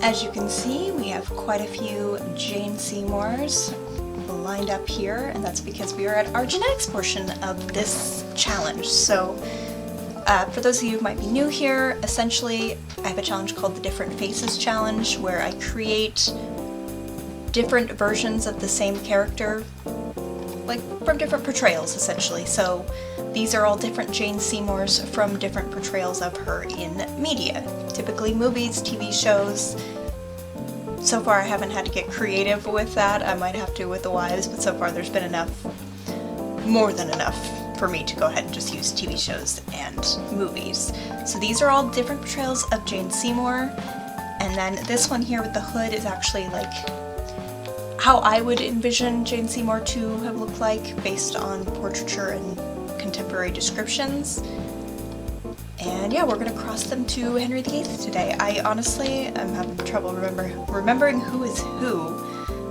As you can see, we have quite a few Jane Seymours lined up here, and that's because we are at our genetics portion of this challenge. So for those of you who might be new here, essentially I have a challenge called the Different Faces Challenge, where I create different versions of the same character, like from different portrayals essentially. So these are all different Jane Seymours from different portrayals of her in media, typically movies, TV shows. So far I haven't had to get creative with that. I might have to with the wives, but so far there's been enough, more than enough, for me to go ahead and just use TV shows and movies. So these are all different portrayals of Jane Seymour, and then this one here with the hood is actually like how I would envision Jane Seymour to have looked like based on portraiture and contemporary descriptions. And yeah, we're gonna cross them to Henry VIII today. I honestly am having trouble remembering who is who,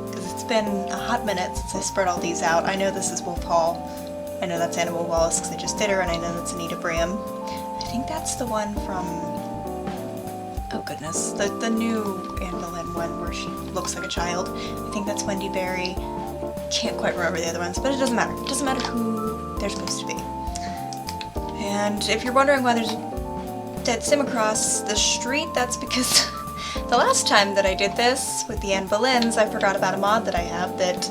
because it's been a hot minute since I spread all these out. I know this is Wolf Hall. I know that's Annabelle Wallis because I just did her, and I know that's Anita Bram. I think that's the one from, oh goodness, the new Anne Boleyn one where she looks like a child. I think that's Wendy Berry. Can't quite remember the other ones, but it doesn't matter. It doesn't matter who they're supposed to be. And if you're wondering why there's a dead sim across the street, that's because the last time that I did this with the Anne Boleyns, I forgot about a mod that I have that,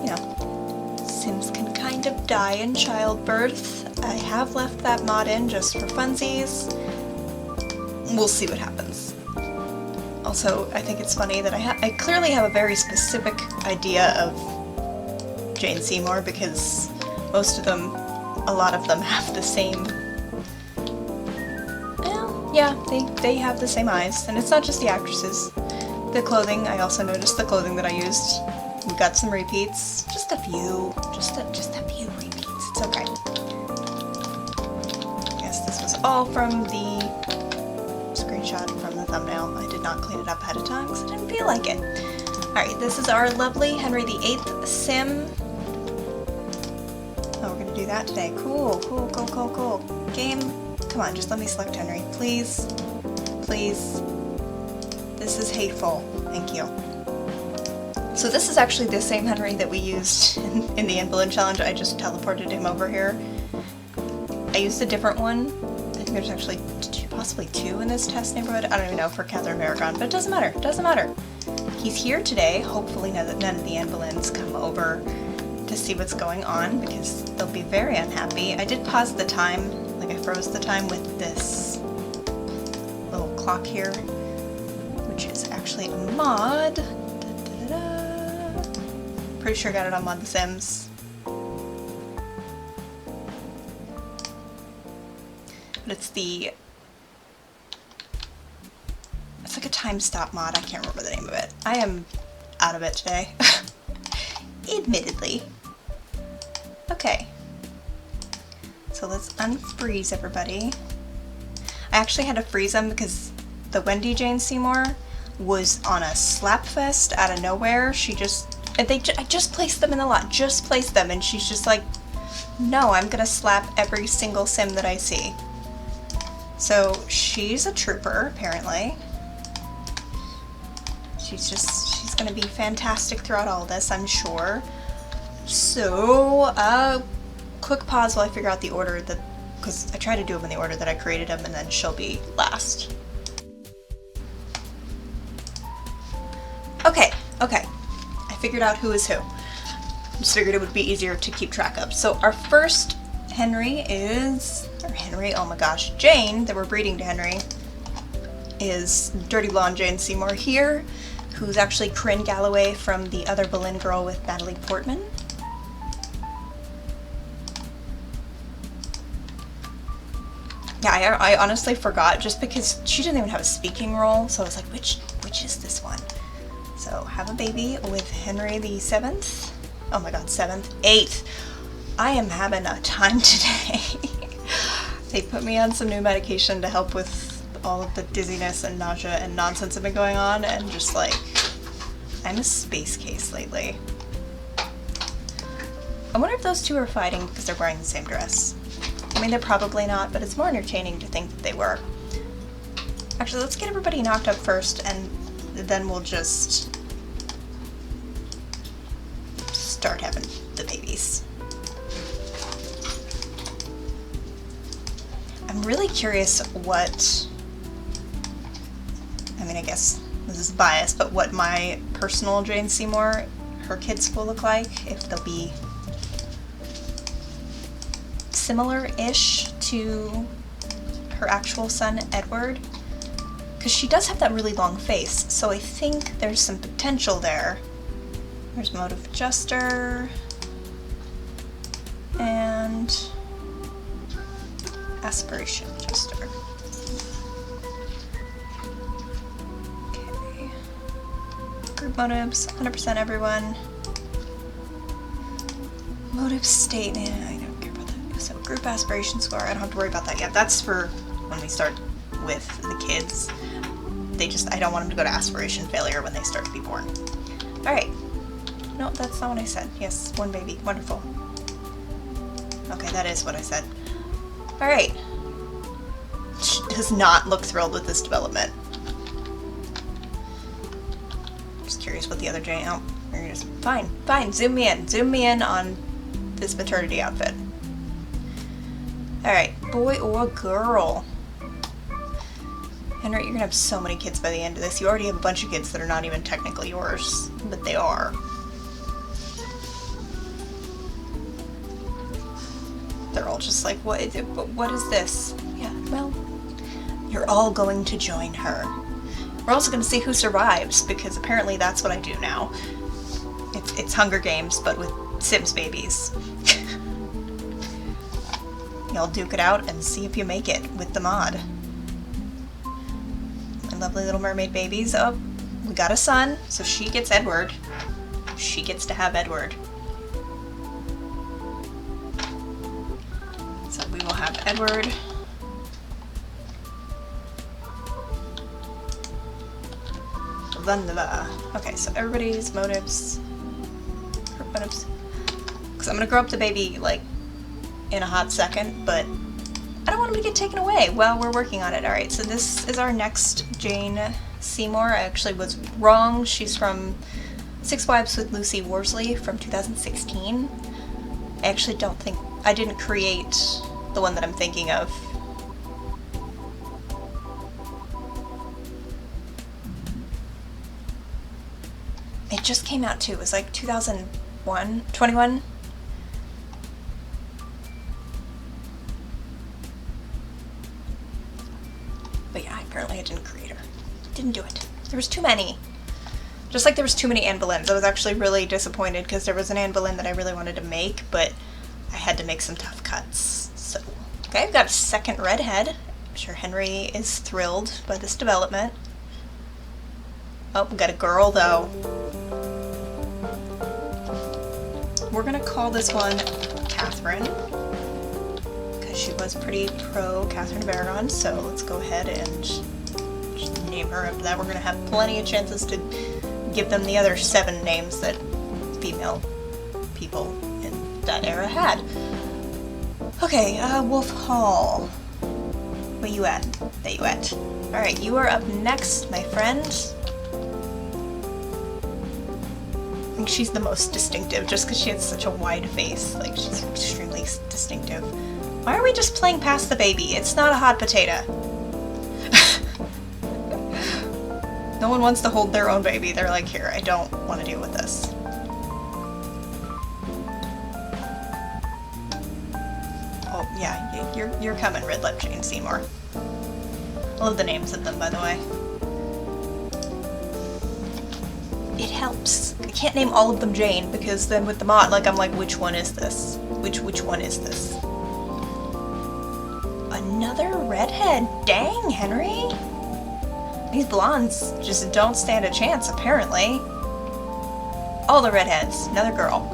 you know, sims can kind of die in childbirth. I have left that mod in just for funsies. We'll see what happens. Also, I think it's funny that I clearly have a very specific idea of Jane Seymour, because most of them, a lot of them have the same, well, yeah, they have the same eyes, and it's not just the actresses. The clothing, I also noticed the clothing that I used. We got some repeats, just a few, just a few repeats, it's okay. Yes, this was all from the screenshot from the thumbnail. I did not clean it up ahead of time because I didn't feel like it. Alright, this is our lovely Henry VIII sim. Oh, we're gonna do that today. Cool, cool, cool, cool, cool. Game, come on, just let me select Henry. Please, please. This is hateful. Thank you. So this is actually the same Henry that we used in the Anne Boleyn challenge. I just teleported him over here. I used a different one. I think there's actually possibly two in this test neighborhood. I don't even know for Catherine of Aragon, but it doesn't matter. It doesn't matter. He's here today. Hopefully none of the Anne Boleyns come over to see what's going on, because they'll be very unhappy. I did pause the time, like I froze the time with this little clock here, which is actually a mod. Pretty sure I got it on Mod The Sims. But it's like a time stop mod. I can't remember the name of it. I am out of it today. Admittedly. Okay. So let's unfreeze everybody. I actually had to freeze them because the Wendy Jane Seymour was on a slap fest out of nowhere. I just placed them in the lot. Just placed them, and she's just like, no, I'm gonna slap every single sim that I see. So she's a trooper, apparently. She's gonna be fantastic throughout all this, I'm sure. So, quick pause while I figure out the order because I try to do them in the order that I created them, and then she'll be last. Okay. I figured out who is who. Just figured it would be easier to keep track of. So our first Jane that we're breeding to Henry is Dirty Blonde Jane Seymour here, who's actually Corinne Galloway from the other Boleyn girl with Natalie Portman. Yeah, I honestly forgot, just because she didn't even have a speaking role, so I was like, which is this one? So, have a baby with Henry VII. Oh my god, 7th, 8th. I am having a time today. They put me on some new medication to help with all of the dizziness and nausea and nonsense that have been going on, and just like, I'm a space case lately. I wonder if those two are fighting because they're wearing the same dress. I mean, they're probably not, but it's more entertaining to think that they were. Actually, let's get everybody knocked up first, and then we'll just start having the babies. I'm really curious what, I mean, I guess this is biased, but what my personal Jane Seymour, her kids will look like, if they'll be similar-ish to her actual son, Edward. Because she does have that really long face, so I think there's some potential there. There's motive adjuster, and aspiration adjuster. Okay. Group motives, 100% everyone. Motive state, I don't care about that. So group aspiration score, I don't have to worry about that yet. That's for when we start with the kids. I don't want them to go to aspiration failure when they start to be born. Alright. No, that's not what I said. Yes, one baby. Wonderful. Okay, that is what I said. Alright. She does not look thrilled with this development. Just curious what the other Jane... Oh, you're just... Fine, fine. Zoom me in. Zoom me in on this maternity outfit. Alright. Boy or girl? Henry, you're gonna have so many kids by the end of this. You already have a bunch of kids that are not even technically yours, but they are. They're all just like, what is this? Yeah, well, you're all going to join her. We're also going to see who survives, because apparently that's what I do now. It's Hunger Games, but with Sims babies. Y'all duke it out and see if you make it with the mod. My lovely little mermaid babies. Oh, we got a son, so she gets Edward. She gets to have Edward. So we will have Edward. Okay, so everybody's motives. Because I'm gonna grow up the baby like in a hot second, but I don't want him to get taken away while we're working on it. Alright, so this is our next Jane Seymour. I actually was wrong. She's from Six Wives with Lucy Worsley from 2016. I actually don't think... I didn't create the one that I'm thinking of. It just came out too. It was like 2001? 21? But yeah, apparently I didn't create her. Didn't do it. There was too many. Just like there was too many Anne Boleyns. I was actually really disappointed because there was an Anne Boleyn that I really wanted to make, but I had to make some tough cuts. So, okay, I've got a second redhead. I'm sure Henry is thrilled by this development. Oh, we got a girl though. We're gonna call this one Catherine, because she was pretty pro Catherine of Aragon, so let's go ahead and just name her after that. We're gonna have plenty of chances to give them the other 7 names that female people in that era had. Okay, Wolf Hall. Where you at? There you at. Alright, you are up next, my friend. I think she's the most distinctive, just because she has such a wide face. Like, she's extremely distinctive. Why are we just playing past the baby? It's not a hot potato. No one wants to hold their own baby. They're like, here, I don't want to deal with this. Oh, yeah, you're coming, Red Lip Jane Seymour. I love the names of them, by the way. It helps. I can't name all of them Jane, because then with the mod, like, I'm like, which one is this? Which one is this? Another redhead. Dang, Henry. These blondes just don't stand a chance, apparently. All the redheads. Another girl.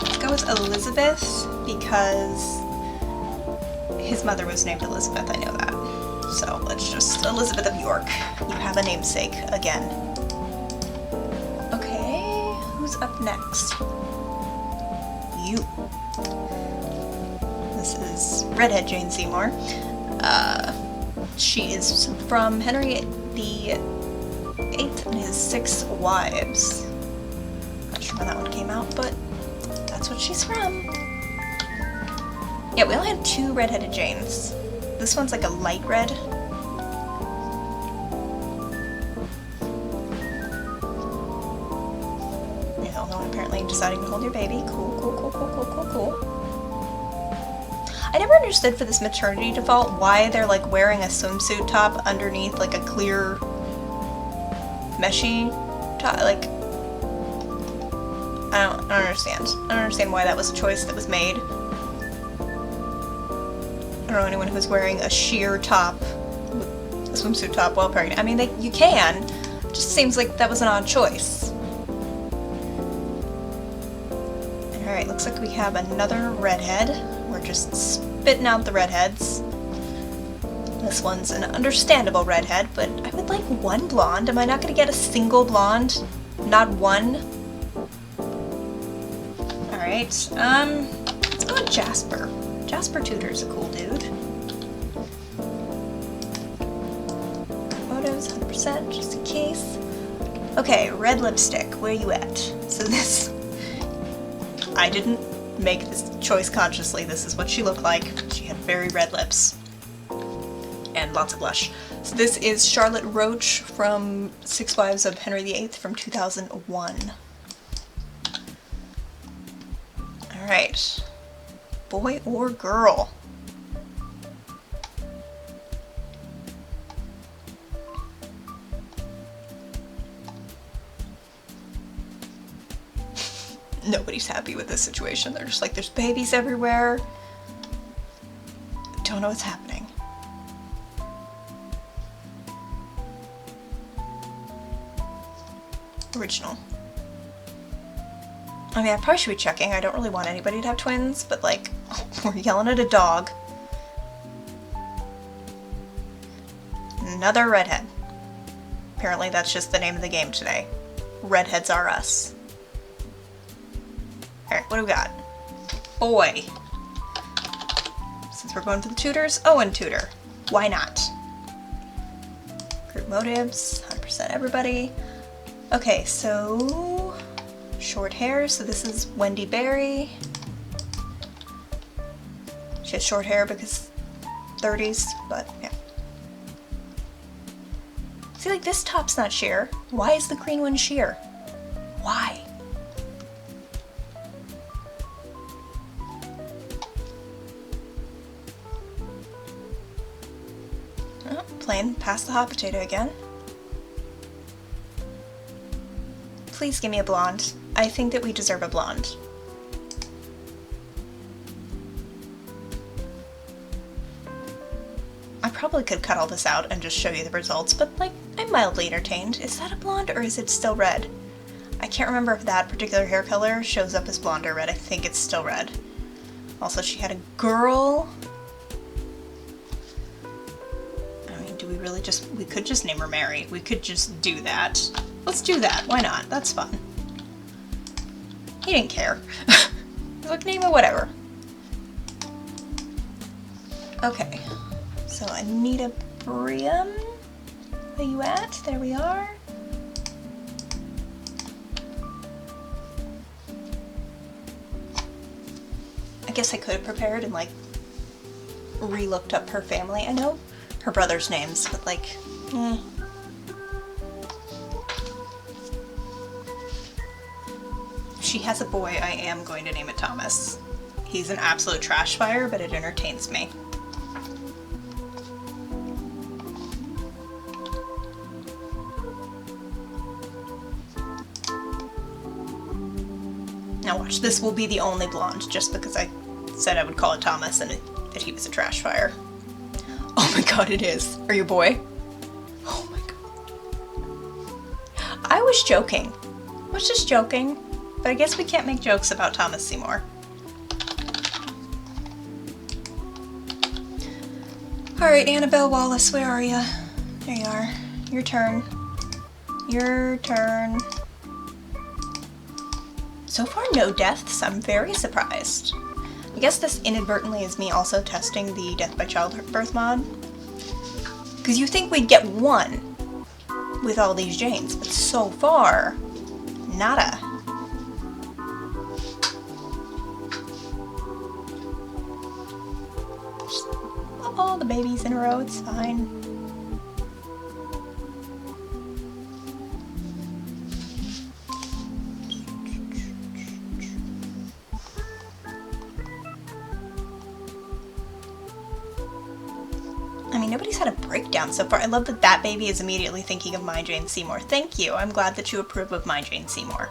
Let's go with Elizabeth, because his mother was named Elizabeth, I know that. So let's just... Elizabeth of York. You have a namesake again. Okay, who's up next? You. This is Redhead Jane Seymour. She is from Henry VIII and his 6 wives. Not sure when that one came out, but that's what she's from. Yeah, we only had 2 redheaded Janes. This one's like a light red. You're the only one apparently deciding to hold your baby. Cool, cool, cool, cool, cool, cool, cool. I never understood for this maternity default why they're like wearing a swimsuit top underneath like a clear meshy top. Like, I don't understand. I don't understand why that was a choice that was made. I don't know anyone who's wearing a sheer top, a swimsuit top while pregnant. I mean, you can. It just seems like that was an odd choice. Alright, looks like we have another redhead. We're just spitting out the redheads. This one's an understandable redhead, but I would like 1 blonde. Am I not going to get a single blonde? Not one? Alright, let's go with Jasper. Jasper Tudor's a cool dude. Motives, 100%, just in case. Okay, red lipstick, where you at? So this... I didn't make this choice consciously. This is what she looked like. She had very red lips. And lots of blush. So this is Charlotte Roach from 6 Wives of Henry VIII from 2001. Alright. Boy or girl? Nobody's happy with this situation. They're just like, there's babies everywhere. Don't know what's happening. Original. I mean, I probably should be checking. I don't really want anybody to have twins, but like, we're yelling at a dog. Another redhead. Apparently that's just the name of the game today. Redheads are us. Alright, what do we got? Boy. Since we're going to the Tudors, Owen Tudor. Why not? Group motives, 100% everybody. Okay, so... short hair, so this is Wendy Berry. She has short hair because 30s, but yeah. See, like, this top's not sheer. Why is the green one sheer? Why? Oh, plain past the hot potato again. Please give me a blonde. I think that we deserve a blonde. I probably could cut all this out and just show you the results, but like, I'm mildly entertained. Is that a blonde or is it still red? I can't remember if that particular hair color shows up as blonde or red. I think it's still red. Also, she had a girl. I mean, do we really just... we could just name her Mary. We could just do that. Let's do that. Why not? That's fun. He didn't care. He's like, name it whatever. Okay. So Anita Briam. Where you at? There we are. I guess I could have prepared and like re-looked up her family. I know her brother's names, but like, If she has a boy, I am going to name it Thomas. He's an absolute trash fire, but it entertains me. Now watch, this will be the only blonde, just because I said I would call it Thomas and that he was a trash fire. Oh my god, it is. Are you a boy? Oh my god. I was joking. I was just joking. But I guess we can't make jokes about Thomas Seymour. Alright, Annabelle Wallace, where are you? There you are. Your turn. Your turn. So far, no deaths. I'm very surprised. I guess this inadvertently is me also testing the death by childbirth mod. Because you think we'd get one with all these Janes, but so far, nada. Just put all the babies in a row, it's fine. I mean, nobody's had a breakdown so far. I love that that baby is immediately thinking of my Jane Seymour. Thank you. I'm glad that you approve of my Jane Seymour.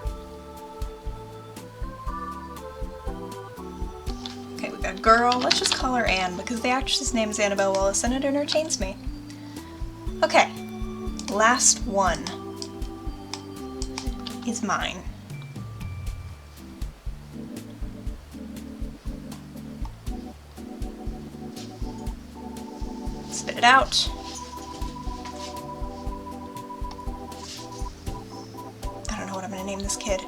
Okay, we've got a girl. Let's just call her Anne because the actress's name is Annabelle Wallis and it entertains me. Okay, last one is mine. Spit it out. I don't know what I'm gonna name this kid.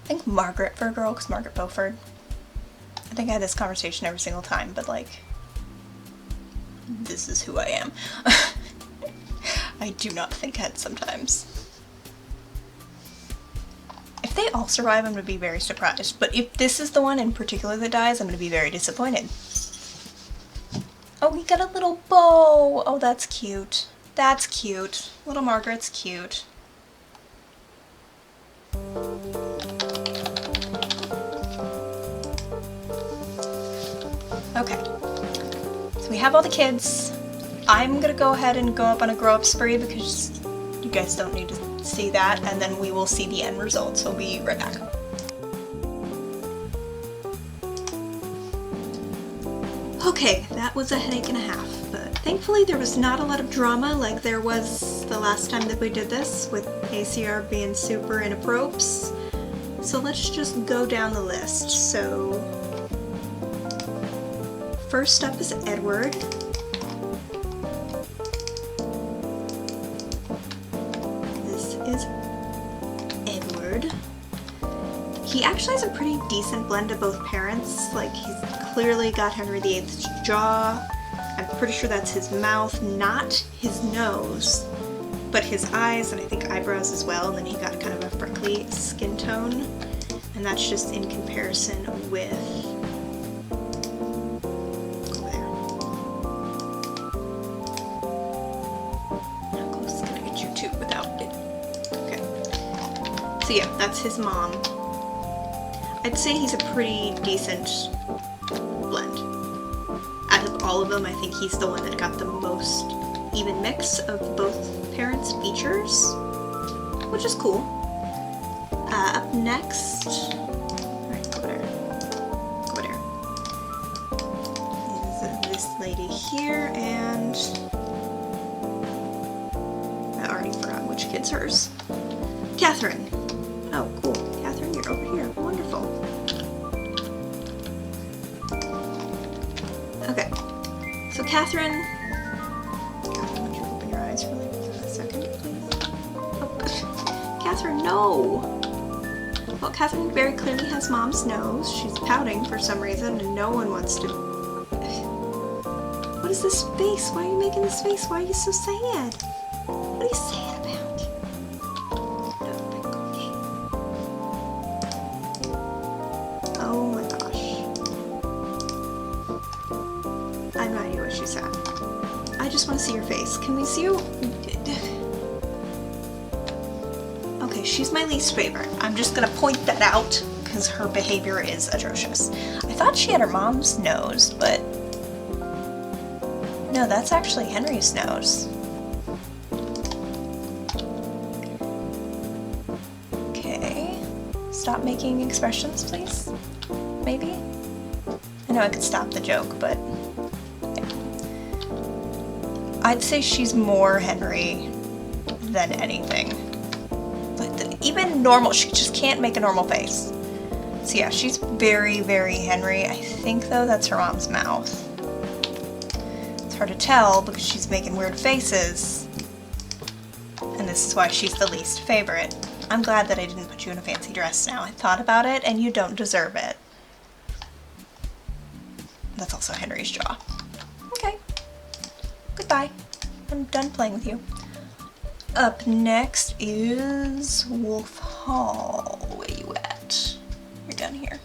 I think Margaret for a girl, because Margaret Beaufort. I think I had this conversation every single time, but like, this is who I am. I do not think ahead sometimes. If they all survive, I'm going to be very surprised. But if this is the one in particular that dies, I'm going to be very disappointed. Oh, we got a little bow! Oh, that's cute. That's cute. Little Margaret's cute. Okay. So we have all the kids. I'm going to go ahead and go up on a grow up spree because you guys don't need to see that, and then we will see the end result, so we'll be right back. Okay, that was a headache and a half, but thankfully there was not a lot of drama like there was the last time that we did this, with ACR being super inappropriate. So let's just go down the list. So, first up is Edward. Is Edward. He actually has a pretty decent blend of both parents. Like, he's clearly got Henry VIII's jaw. I'm pretty sure that's his mouth, not his nose, but his eyes, and I think eyebrows as well. And then he got kind of a freckly skin tone, and that's just in comparison with So yeah, that's his mom. I'd say he's a pretty decent blend. Out of all of them, I think he's the one that got the most even mix of both parents' features, which is cool. Up next, alright, go there. Go there. Is this lady here, and I already forgot which kid's hers. Catherine. Oh, cool. Catherine, you're over here. Wonderful. Okay. So Catherine... Catherine, would you open your eyes for like a second, please? Oh, Catherine, no! Well, Catherine very clearly has mom's nose. She's pouting for some reason, and no one wants to... What is this face? Why are you making this face? Why are you so sad? What are you sad about? I just want to see your face. Can we see you? Okay, she's my least favorite. I'm just gonna point that out because her behavior is atrocious. I thought she had her mom's nose, but no, that's actually Henry's nose. Okay, stop making expressions, please. Maybe? I know I could stop the joke, but I'd say she's more Henry than anything. Like, even normal, she just can't make a normal face. So yeah, she's very, very Henry. I think, though, that's her mom's mouth. It's hard to tell because she's making weird faces. And this is why she's the least favorite. I'm glad that I didn't put you in a fancy dress now. I thought about it, and you don't deserve it. That's also Henry's jaw. Okay. Goodbye. I'm done playing with you. Up next is Wolf Hall. Where you at? You're down here.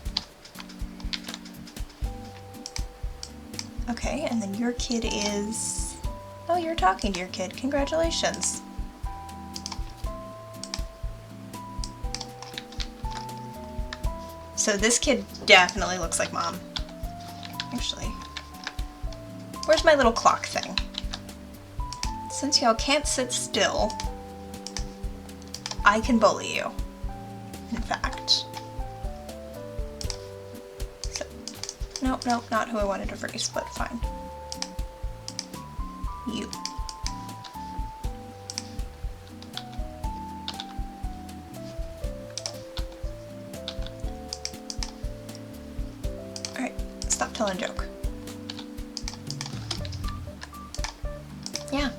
Okay, and then your kid is... Oh, you're talking to your kid. Congratulations. So this kid definitely looks like Mom. Actually, where's my little clock thing? Since y'all can't sit still, I can bully you. In fact. So, nope, not who I wanted to freeze, but fine. You. Alright, stop telling a joke. Yeah.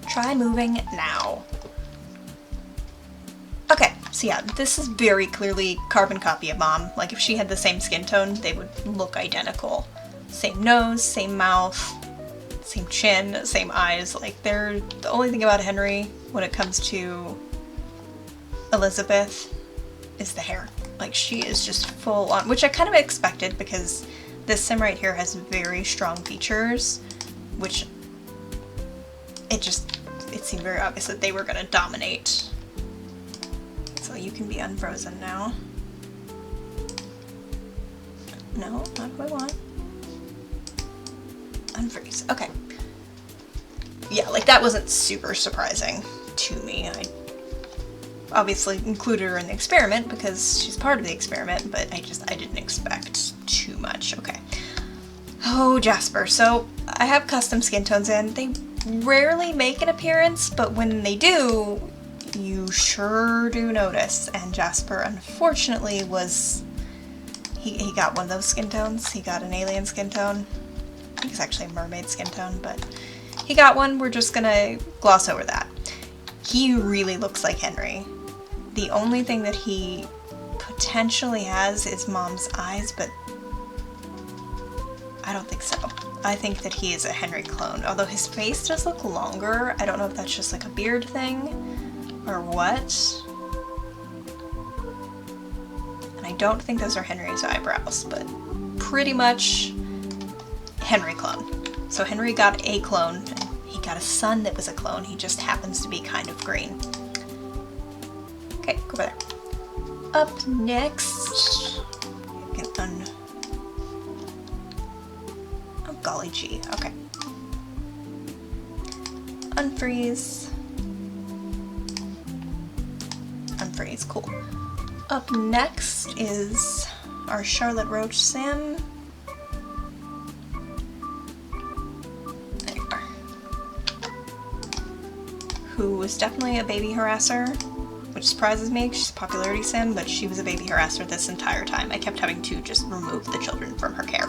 Try moving now. Okay, so yeah, this is very clearly carbon copy of Mom. Like if she had the same skin tone, they would look identical. Same nose, same mouth, same chin, same eyes. Like they're the only thing about Henry when it comes to Elizabeth is the hair. Like she is just full on, which I kind of expected because this sim right here has very strong features, which it seemed very obvious that they were going to dominate. So you can be unfrozen now. No, not who I want. Unfreeze. Okay. Yeah, like that wasn't super surprising to me. I obviously included her in the experiment because she's part of the experiment, but I didn't expect too much. Okay. Oh, Jasper. So I have custom skin tones in. They rarely make an appearance, but when they do, you sure do notice. And Jasper, unfortunately, he got one of those skin tones. He got an alien skin tone. I think it's actually a mermaid skin tone, but he got one. We're just gonna gloss over that. He really looks like Henry. The only thing that he potentially has is Mom's eyes, but I don't think so. I think that he is a Henry clone, although his face does look longer. I don't know if that's just like a beard thing or what. And I don't think those are Henry's eyebrows, but pretty much Henry clone. So Henry got a clone, and he got a son that was a clone. He just happens to be kind of green. Okay, go over there. Up next, you can oh, golly gee, okay. Unfreeze. Unfreeze, cool. Up next is our Charlotte Roach sim. There you are. Who was definitely a baby harasser, which surprises me. She's a popularity sim, but she was a baby harasser this entire time. I kept having to just remove the children from her care.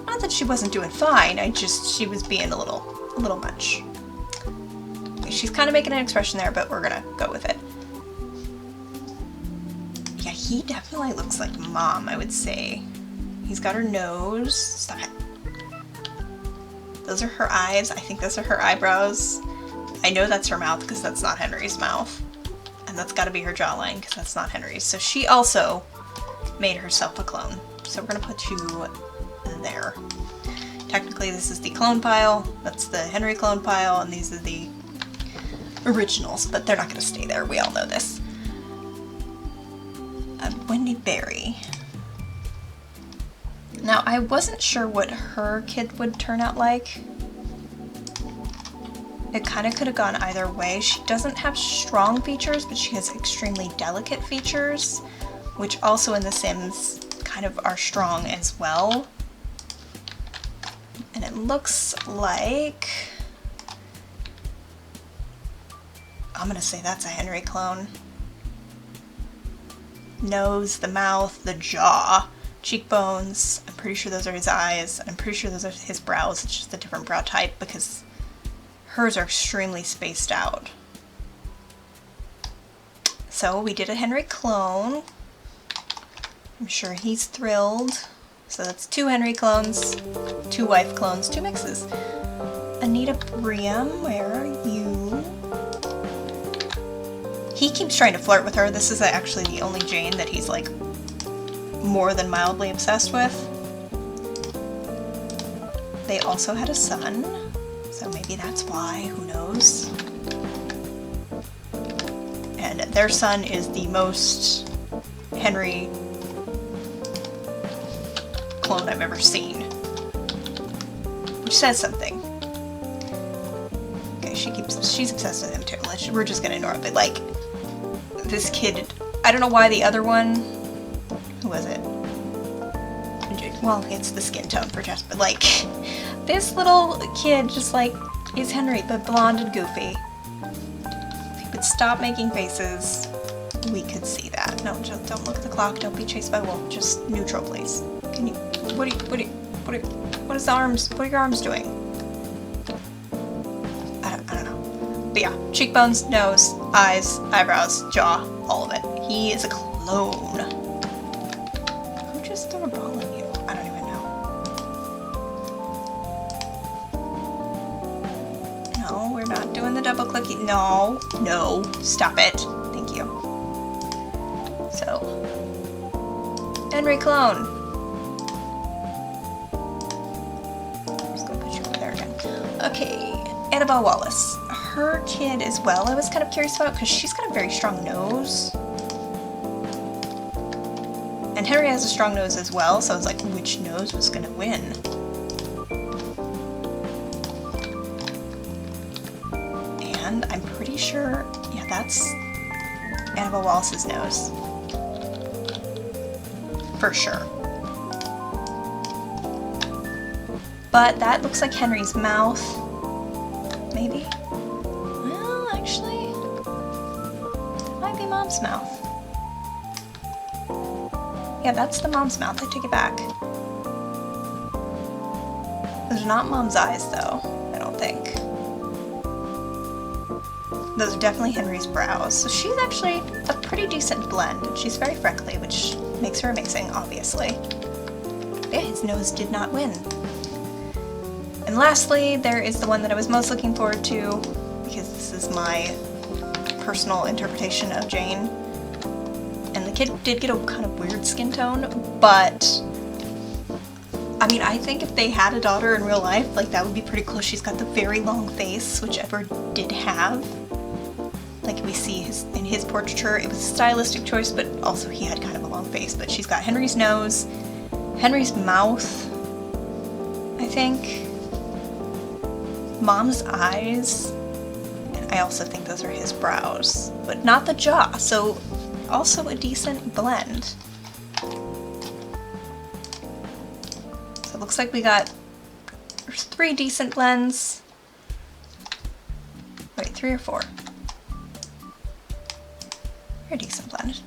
Not that she wasn't doing fine, she was being a little much. Okay, she's kind of making an expression there, but we're gonna go with it. Yeah, he definitely looks like Mom, I would say. He's got her nose. Stop it. Those are her eyes. I think those are her eyebrows. I know that's her mouth because that's not Henry's mouth. And that's got to be her jawline because that's not Henry's. So she also made herself a clone. So we're going to put you there. Technically this is the clone pile. That's the Henry clone pile. And these are the originals. But they're not going to stay there. We all know this. Wendy Berry. Now I wasn't sure what her kid would turn out like. It kind of could have gone either way. She doesn't have strong features, but she has extremely delicate features, which also in The Sims kind of are strong as well. And it looks like... I'm gonna say that's a Henry clone. Nose, the mouth, the jaw, cheekbones. I'm pretty sure those are his eyes. I'm pretty sure those are his brows. It's just a different brow type because hers are extremely spaced out. So we did a Henry clone. I'm sure he's thrilled So that's 2 Henry clones, 2 wife clones, 2 mixes. Anita Briam, where are you? He keeps trying to flirt with her. This is actually the only Jane that he's like more than mildly obsessed with. They also had a son, so maybe that's why, who knows. And their son is the most Henry clone I've ever seen, which says something. Okay, she's obsessed with him too. We're just gonna ignore it, but like, this kid, I don't know why the other one, who was it? Well, it's the skin tone for Jess, but like, this little kid just like is Henry, but blonde and goofy. If he would stop making faces, we could see that. No, just don't look at the clock. Don't be chased by a wolf. Just neutral, please. Can you? What is the arms? What are your arms doing? I don't know. But yeah, cheekbones, nose, eyes, eyebrows, jaw, all of it. He is a clone. Who just threw a ball in you? I don't even know. No, we're not doing the double clicky. No, stop it. Thank you. So, Henry clone. I'm just gonna put you over there again. Okay, Annabelle Wallace. Her kid as well I was kind of curious about because she's got a very strong nose. And Henry has a strong nose as well, so I was like, which nose was gonna win? And I'm pretty sure, yeah, that's Annabelle Wallace's nose. For sure. But that looks like Henry's mouth. Maybe? Well, actually, that might be Mom's mouth. Yeah, that's the Mom's mouth. I take it back. Those are not Mom's eyes, though. I don't think. Those are definitely Henry's brows. So she's actually a pretty decent blend. She's very freckly, which makes her amazing, obviously. Yeah, his nose did not win. And lastly, there is the one that I was most looking forward to, because this is my personal interpretation of Jane. And the kid did get a kind of weird skin tone, but I mean, I think if they had a daughter in real life, like that would be pretty close. She's got the very long face, which Edward did have. Like we see in his portraiture, it was a stylistic choice, but also he had kind of a long face. But she's got Henry's nose, Henry's mouth, I think, Mom's eyes, and I also think those are his brows, but not the jaw, so also a decent blend. So it looks like we got 3 decent blends. Wait, 3 or 4? A decent blend.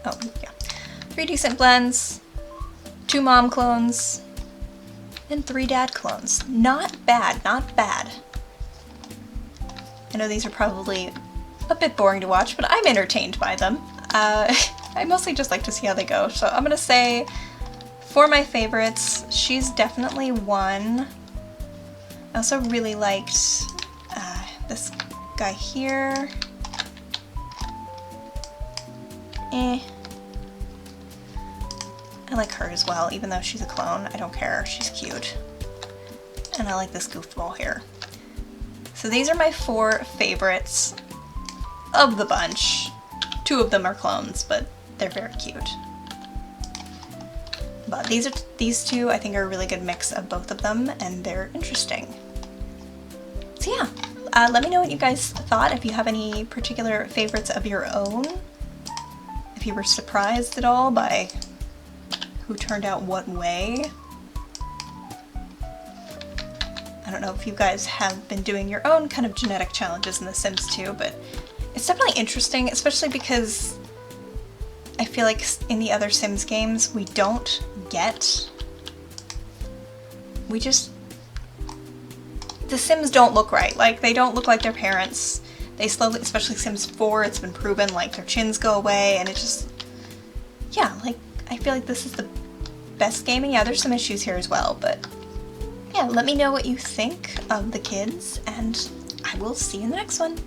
Oh, yeah. 3 decent blends, 2 mom clones, and 3 dad clones. Not bad, not bad. I know these are probably a bit boring to watch, but I'm entertained by them. I mostly just like to see how they go. So I'm gonna say, for my favorites, she's definitely one. I also really liked this guy here. I like her as well, even though she's a clone. I don't care, she's cute. And I like this goofball here. So these are my 4 favorites of the bunch. 2 of them are clones, but they're very cute. But these 2 I think are a really good mix of both of them, and they're interesting. So yeah, let me know what you guys thought, if you have any particular favorites of your own. If you were surprised at all by who turned out what way. I don't know if you guys have been doing your own kind of genetic challenges in The Sims 2, but it's definitely interesting, especially because I feel like in the other Sims games we don't get... The Sims don't look right. Like, they don't look like their parents. They slowly, especially Sims 4, it's been proven, like, their chins go away, and it just... Yeah, like, I feel like this is the best gaming. Yeah, there's some issues here as well, but yeah, let me know what you think of the kids, and I will see you in the next one.